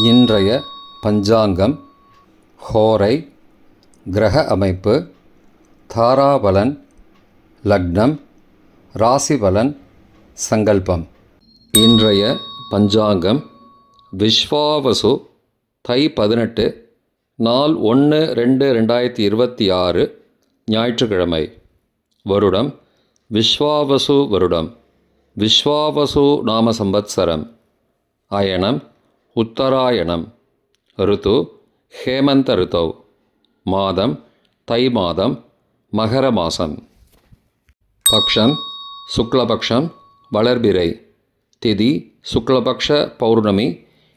இன்றைய பஞ்சாங்கம், ஹோரை, கிரக அமைப்பு, தாராபலன், லக்னம், ராசிபலன், சங்கல்பம். இன்றைய பஞ்சாங்கம் விஸ்வாவசு தை 18 நாள் 1-2-2026 ஞாயிற்றுக்கிழமை. வருடம் விஸ்வாவசு வருடம். விஸ்வாவசு நாம சம்பத்சரம். அயனம் உத்தராயணம். ருத்து ஹேமந்த ருத்தௌ. மாதம் தை மாதம், மகர மாதம். பக்ஷம் சுக்லபக்ஷம், வளர்பிறை. திதி சுக்லபக்ஷ பௌர்ணமி.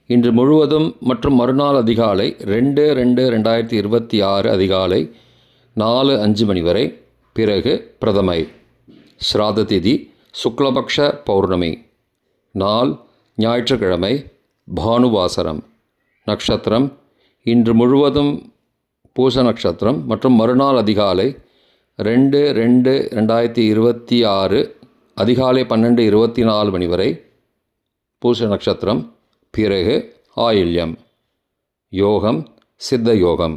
இன்று முழுவதும் மற்றும் மறுநாள் அதிகாலை 2-2-2026 அதிகாலை 4:05 மணி வரை. பிறகு பிரதமை. ஸ்ராத திதி சுக்லபக்ஷ பௌர்ணமி. நாள் ஞாயிற்றுக்கிழமை, பானுவாசரம். நட்சத்திரம் இன்று முழுவதும் பூச நட்சத்திரம் மற்றும் மறுநாள் அதிகாலை 2-2-2026 அதிகாலை 12:24 மணி வரை பூச நட்சத்திரம். பிறகு ஆயில்யம். யோகம் சித்த யோகம்.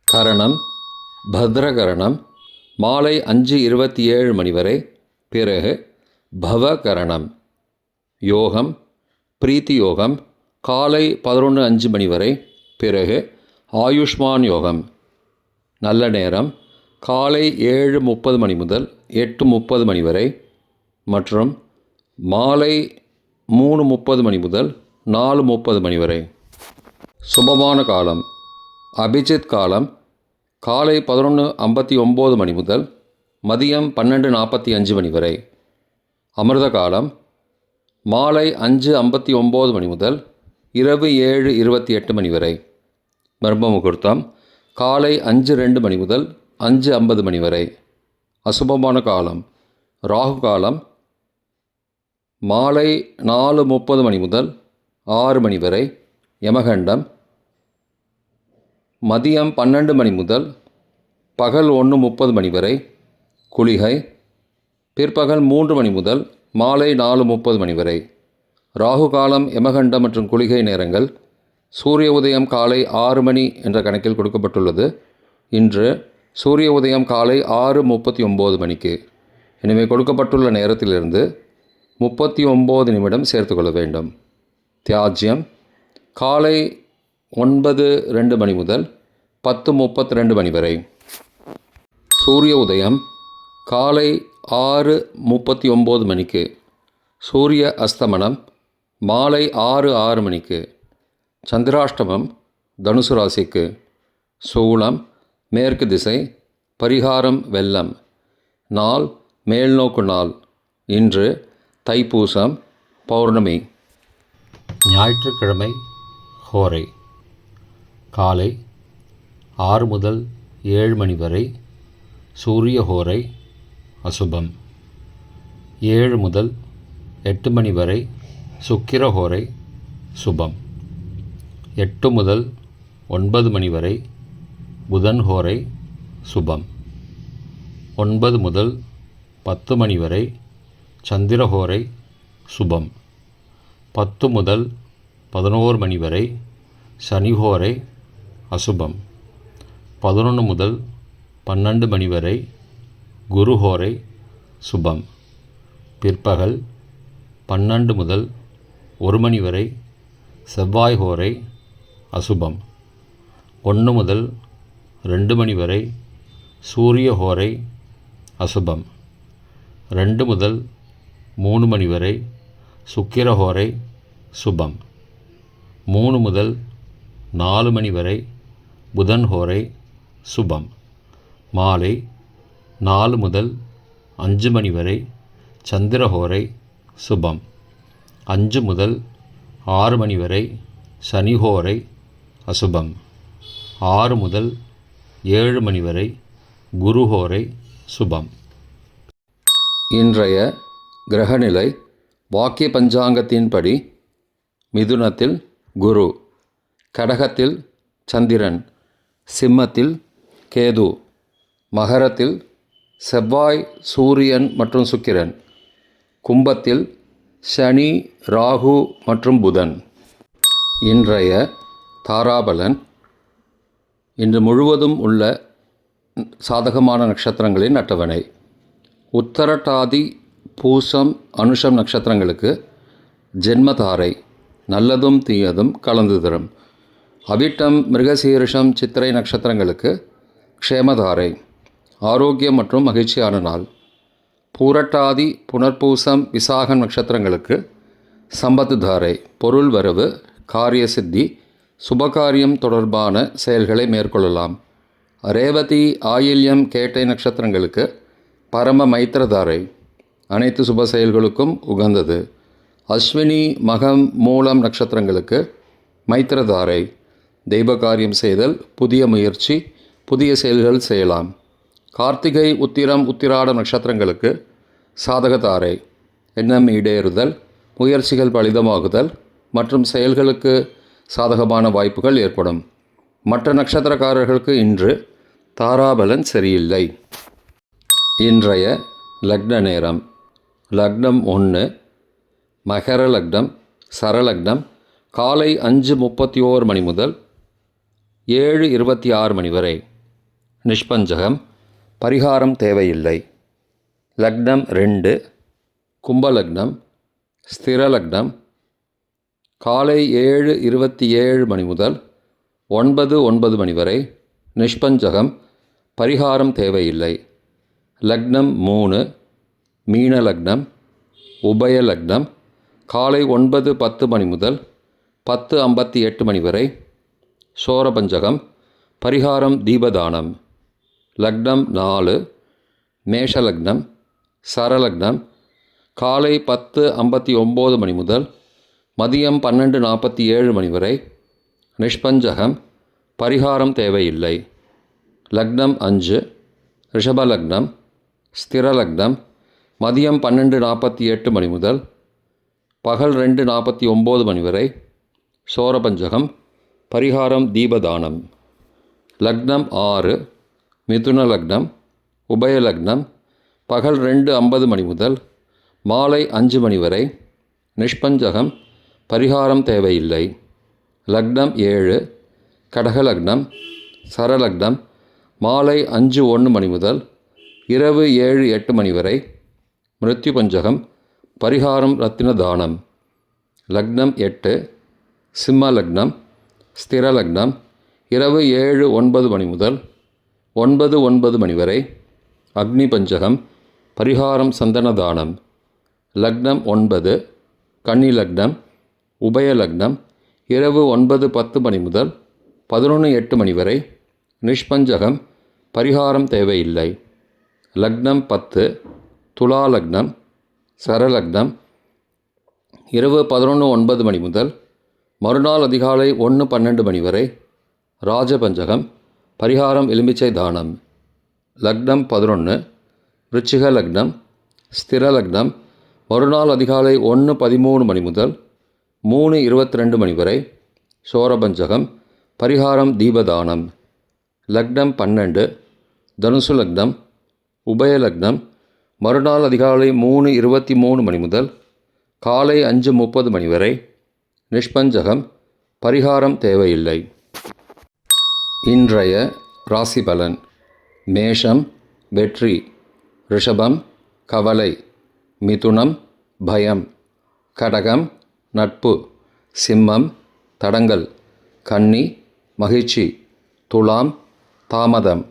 கரணம் பத்ரகரணம் மாலை 5:27 மணி வரை. பிறகு பவகரணம். யோகம் பிரீத்தி யோகம் காலை 11:05 மணி வரை. பிறகு ஆயுஷ்மான் யோகம். நல்ல நேரம் காலை 7:30 மணி முதல் 8:30 மணி வரை மற்றும் மாலை 3:30 மணி முதல் 4:30 மணி வரை. சுபமான காலம் அபிஜித் காலம் காலை 11:59 மணி முதல் மதியம் 12:45 மணி வரை. அமிர்த காலம் மாலை 5:59 மணி முதல் இரவு 7:28 மணி வரை. பிரம்ம முகூர்த்தம் காலை 5:02 மணி முதல் 5:50 மணி வரை. அசுபமான காலம் ராகு காலம் மாலை 4:30 மணி முதல் 6 மணி வரை. யமகண்டம் மதியம் 12 மணி முதல் பகல் 1:30 மணி வரை. குளிகை பிற்பகல் 3 மணி முதல் மாலை 4:30 மணி வரை. ராகு காலம், யமகண்டம் மற்றும் குளிகை நேரங்கள். சூரிய உதயம் காலை 6 மணி என்ற கணக்கில் கொடுக்கப்பட்டுள்ளது. இன்று சூரிய உதயம் காலை 6:39 மணிக்கு. எனவே கொடுக்கப்பட்டுள்ள நேரத்திலிருந்து 39 நிமிடம் சேர்த்துக்கொள்ள வேண்டும். தியாஜ்யம் காலை 9:02 மணி முதல் 10:32 மணி வரை. சூரிய உதயம் காலை 6:39 மணிக்கு. சூரிய அஸ்தமனம் மாலை 6:06 மணிக்கு. சந்திராஷ்டமம் தனுசு ராசிக்கு. சூலம் மேற்கு திசை. பரிகாரம் வெள்ளம். நாள் மேல்நோக்கு நாள். இன்று தைப்பூசம் பௌர்ணமி. ஞாயிற்றுக்கிழமை. ஹோரை காலை 6 முதல் 7 மணி வரை சூரிய ஹோரை அசுபம். 7 முதல் 8 மணி வரை சுக்கிர ஹோரை சுபம். 8 முதல் 9 மணி வரை புதன் ஹோரை சுபம். 9 முதல் 10 மணி வரை சந்திரஹோரை சுபம். 10 முதல் 11 மணி வரை சனிஹோரை அசுபம். 11 முதல் 12 மணி வரை குருஹோரை சுபம். பிற்பகல் 12 முதல் 1 மணி வரை செவ்வாய் ஹோரை அசுபம். 1 முதல் 2 மணி வரை சூரிய ஹோரை அசுபம். 2 முதல் 3 மணி வரை சுக்கிர ஹோரை சுபம். 3 முதல் 4 மணி வரை புதன் ஹோரை சுபம். மாலை 4 முதல் 5 மணி வரை சந்திரஹோரை சுபம். 5 முதல் 6 மணி வரை சனிஹோரை அசுபம். 6 முதல் 7 மணி வரை குருஹோரை சுபம். இன்றைய கிரகநிலை வாக்கிய பஞ்சாங்கத்தின்படி மிதுனத்தில் குரு, கடகத்தில் சந்திரன், சிம்மத்தில் கேது, மகரத்தில் செவ்வாய், சூரியன் மற்றும் சுக்கிரன், கும்பத்தில் சனி, ராகு மற்றும் புதன். இன்றைய தாராபலன். இன்று முழுவதும் உள்ள சாதகமான நட்சத்திரங்களின் அட்டவணை. உத்தரட்டாதி பூசம் அனுஷம் நட்சத்திரங்களுக்கு ஜென்மதாரை, நல்லதும் தீயதும் கலந்து தரும். அவிட்டம் மிருகசீரிஷம் சித்திரை நட்சத்திரங்களுக்கு க்ஷேமதாரை, ஆரோக்கியம் மற்றும் மகிழ்ச்சியான நாள். பூரட்டாதி புனர்பூசம் விசாகம் நட்சத்திரங்களுக்கு சம்பத்து தாரை, பொருள் வரவு, காரிய சித்தி, சுபகாரியம் தொடர்பான செயல்களை மேற்கொள்ளலாம். ரேவதி ஆயில்யம் கேட்டை நட்சத்திரங்களுக்கு பரம மைத்திரதாரை, அனைத்து சுப செயல்களுக்கும் உகந்தது. அஸ்வினி மகம் மூலம் நட்சத்திரங்களுக்கு மைத்திரதாரை, தெய்வ காரியம் செய்தல், புதிய முயற்சி, புதிய செயல்கள் செய்யலாம். கார்த்திகை உத்திரம் உத்திராடம் நட்சத்திரங்களுக்கு சாதகதாரை, எண்ணம் ஈடேறுதல், முயற்சிகள் பலிதமாகுதல் மற்றும் செயல்களுக்கு சாதகமான வாய்ப்புகள் ஏற்படும். மற்ற நட்சத்திரக்காரர்களுக்கு இன்று தாராபலன் சரியில்லை. இன்றைய லக்ன நேரம். லக்னம் 1, மகர லக்னம், சரலக்னம் காலை 5:31 மணி முதல் 7:26 மணி வரை. நிஷ்பஞ்சகம், பரிகாரம் தேவையில்லை. லக்னம் 2, கும்பலக்னம், ஸ்திரலக்னம் காலை 7:27 மணி முதல் 9:09 மணி வரை. நிஷ்பஞ்சகம், பரிகாரம் தேவையில்லை. லக்னம் 3, மீன லக்னம், உபய லக்னம் காலை 9:10 மணி முதல் 10:58 மணி வரை. சோரபஞ்சகம், பரிகாரம் தீபதானம். லக்னம் 4, மேஷலக்னம், சரலக்னம் காலை 10:59 மணி முதல் மதியம் 12:47 மணி வரை. நிஷ்பஞ்சகம், பரிகாரம் தேவையில்லை. லக்னம் 5, ரிஷபலக்னம், ஸ்திரலக்னம் மதியம் 12:48 மணி முதல் பகல் 2:49 மணி வரை. சோரபஞ்சகம், பரிகாரம் தீபதானம். லக்னம் 6, மிதுன லக்னம், உபய லக்னம் பகல் 2:50 மணி முதல் மாலை 5 மணி வரை. நிஷ்பஞ்சகம், பரிகாரம் தேவையில்லை. லக்னம் 7, கடகலக்னம், சரலக்னம் மாலை 5:01 மணி முதல் இரவு 7:08 மணி வரை. மிருத்யுபஞ்சகம், பரிகாரம் ரத்தின தானம். லக்னம் 8, சிம்ம லக்னம், ஸ்திரலக்னம் இரவு 7:09 மணி முதல் 9:09 மணி வரை. அக்னி பஞ்சகம், பரிகாரம் சந்தன தானம். லக்னம் 9, கன்னி லக்னம், உபய லக்னம் இரவு 9:10 மணி முதல் 11:08 மணி வரை. நிஷ்பஞ்சகம், பரிகாரம் தேவையில்லை. லக்னம் 10, துலா லக்னம், சரலக்னம் இரவு 11:09 மணி முதல் மறுநாள் அதிகாலை 1:12 மணி வரை. ராஜபஞ்சகம், பரிகாரம் எலுமிச்சை தானம். லக்னம் 11, விருச்சிக லக்னம், ஸ்திரலக்னம் மறுநாள் அதிகாலை 1:13 மணி முதல் 3:22 மணி வரை. சோரபஞ்சகம், பரிகாரம் தீபதானம். லக்னம் 12, தனுசு லக்னம், உபய லக்னம் மறுநாள் அதிகாலை 3:23 மணி முதல் காலை 5:30 மணி வரை. நிஷ்பஞ்சகம், பரிகாரம் தேவையில்லை. இன்றைய ராசி பலன். மேஷம் வெற்றி, ரிஷபம் கவலை, மிதுனம் பயம், கடகம் நட்பு, சிம்மம் தடங்கல், கன்னி மகிழ்ச்சி, துலாம் தாமதம்,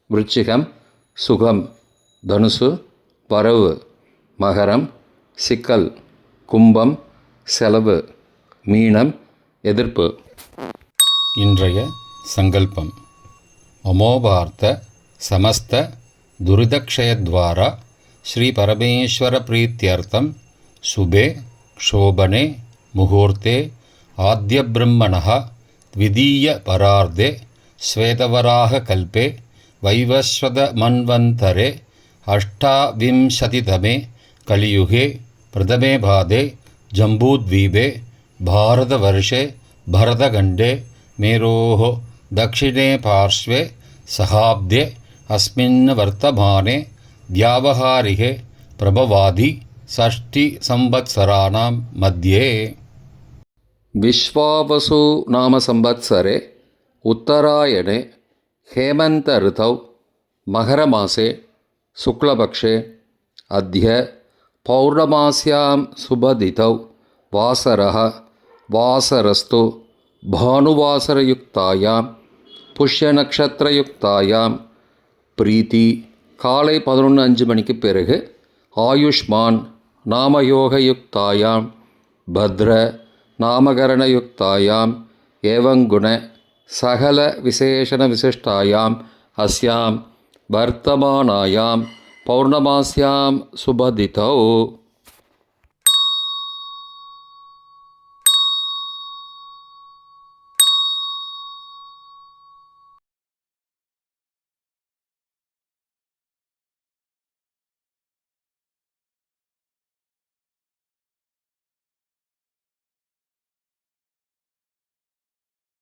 விருச்சிகம் சுகம், தனுசு வரவு, மகரம் சிக்கல், கும்பம் செலவு, மீனம் எதிர்ப்பு. இன்றைய சங்கல்பம். அமோபார்த்த சமஸ்த துரிதக்ஷயத்வாரா ஸ்ரீ பரமேஸ்வர பிரீத்தியர்த்தம் சுபே க்ஷோபனே முகூர்த்தே ஆத்ய பிரம்மணः த்விதீய பரார்த்தே ஸ்வேதவராக கல்பே வைவஸ்வத மன்வந்தரே அஷ்டாவிம்சதிதமே கலியுகே பிரதமே பாதே ஜம்பூத்வீபே பாரதவர்ஷே பரதகண்டே மேரோः दक्षिणे पार्श्वे सहाब्दे अस्मिन् वर्तमाने व्यावहारिके प्रभवादि षष्टिसंवत्सराणां मध्ये. विश्वावसु नाम संवत्सरे उत्तरायणे हेमन्त ऋतौ मकरमासे शुक्लपक्षे अद्य पौर्णमास्यां शुभदितौ वासरः वासरस्तु भानुवासरयुक्तायां पुष्यनक्षत्रयुक्तायां प्रीति காலை 11:05 மணிக்கு பிறகு ஆயுஷ்மான் நாமயோகயுக்தாயாம் பத்ர நாமகரணயுக்தாயாம் ஏவங்குண சகல விசேஷண விசிஷ்டாயாம் அஸ்யாம் வர்த்தமானாயாம் பௌர்ணமாஸ்யாம் சுபதிதௌ